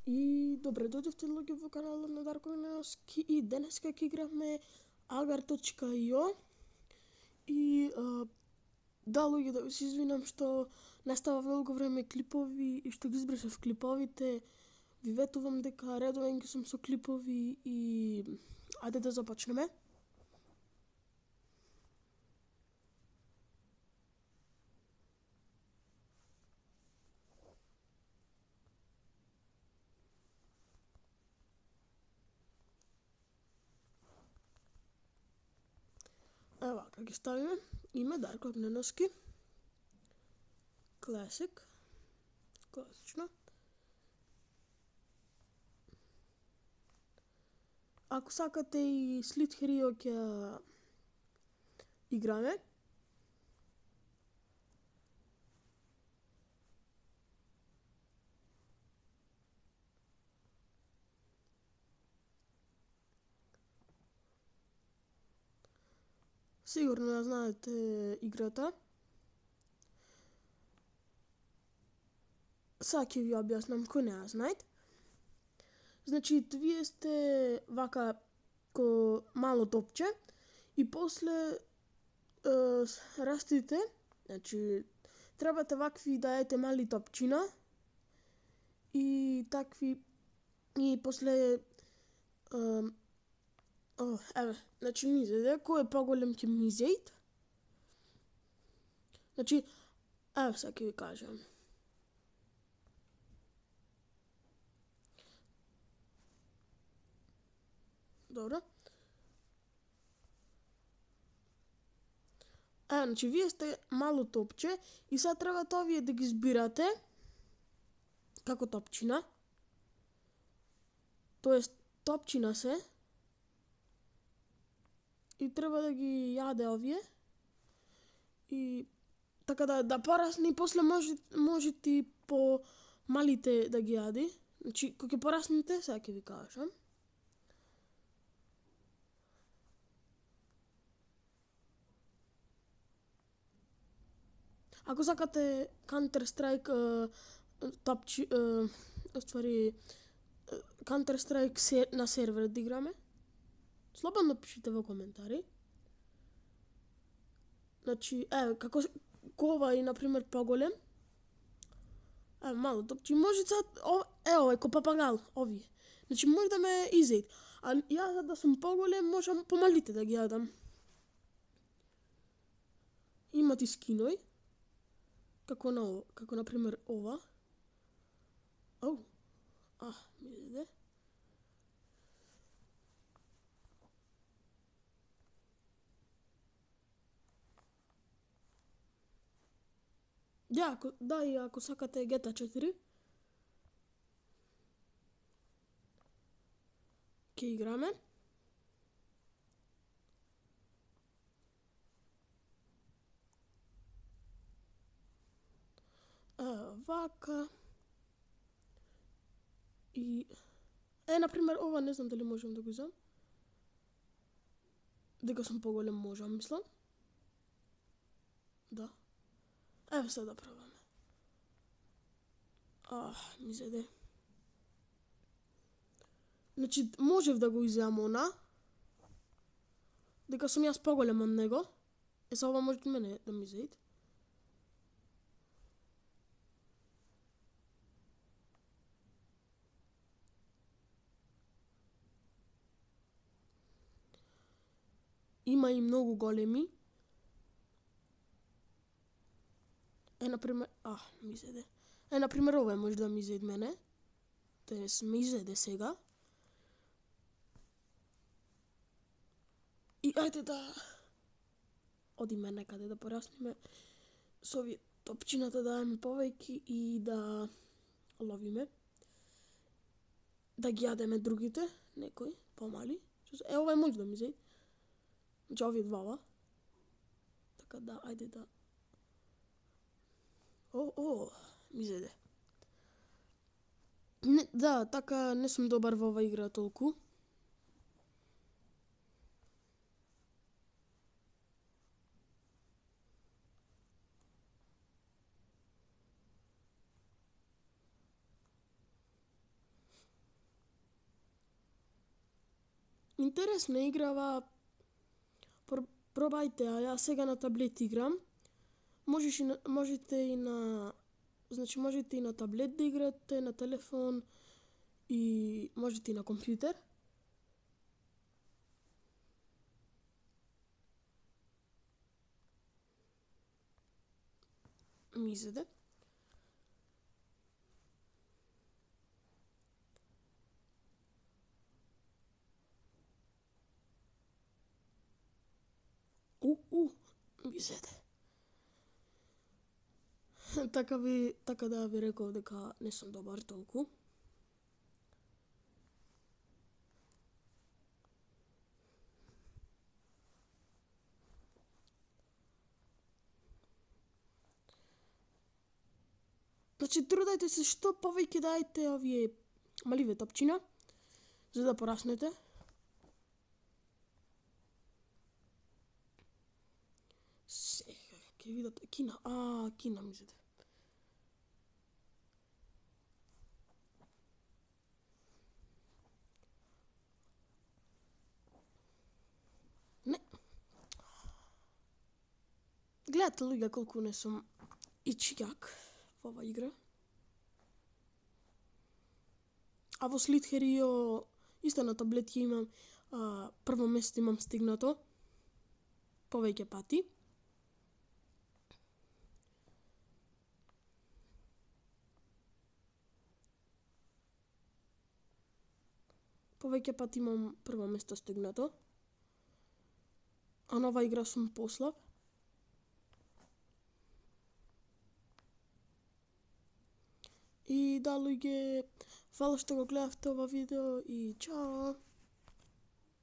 И добре дојдовте луѓе во каналот на Дарко Минановски и денеска ќе играме Agar.io и да, луѓе, да се извинам што не става велико време клипови и што ги избрашав клиповите. Ви ветувам дека редовен ги сум со клипови и ајде да започнеме. Ева, вака ги ставиме име Дарко Минановски. Classic. Класично. Ако сакате и Slid Hero ќе играме. Сигурно ја знаете играта. Сега ќе ви објаснам кој не ја знаете. Значи, вие сте вака ко мало топче и после растите, значи требате вакви да ете мали топчина и такви и после еве, значи мизеде, кој е поголем ќе мизејт. Значи, еве сега ќе ви кажам. Добро. Значи, вие сте мало топче и сега требате овие да ги збирате како топчина. Тоест, топчина се. И треба да ги јаде овие. И така да порасне и после може и по малите да ги јади. Значи, кога ќе пораснете, сега ќе ви кажам. Ако сакате Counter Strike топчи, ствари Counter Strike на сервер да играме, слободно пишите во коментари. Значи, како кова и например поголем. Мало топчи, може сега овој ко папагал, овие. Значи може да ме изејд. А јас да сум поголем, можам помалите да ги јадам. Имат и скиној. Како например ова. Видите? И ако сакате GTA 4, ќе играме. Вака. И например, ова не знам дали можам да го изам. Дека сум поголем можам, мислам. Да. Еве сега да пробаме. Ми зеде. Значи, можев да го изеам она. Дека сум јас поголем од него. Сега ова може мене да ми зејд. Има и многу големи. Например, ми зеде. Например, ова може да ми зејд мене. Тоест, ми зеде сега. И ајде да одиме некаде да пораснеме со овие топчината, да дадеме повеќе и да ловиме. Да ги јадеме другите, некои помали. Ова може да ми зејд. Значи, овие двава. Така да, ајде да... Ми зеде. Да, така не сум добар во ова игра толку. Интересна играва, пробајте ја, ја сега на таблет играм. Можете и на можете и на таблет да играте, на телефон и можете и на компјутер. Ми изеде. Ми изеде. Така да ви реков дека не сум добар толку. Значи, трудајте се што повеќе дајте овие маливе топчина, за да пораснете. Сега, ќе видат кина, кина ми изеде. Не. Гледате луѓе колку не сум ичјак во ова игра. А во Slith Hero исто на таблет ќе имам прво место имам стигнато повеќе пати. Повеќе пати имам прво место стигнато. А на ова игра сум послаб. И да, луѓе, фала што го гледавте ова видео и чао!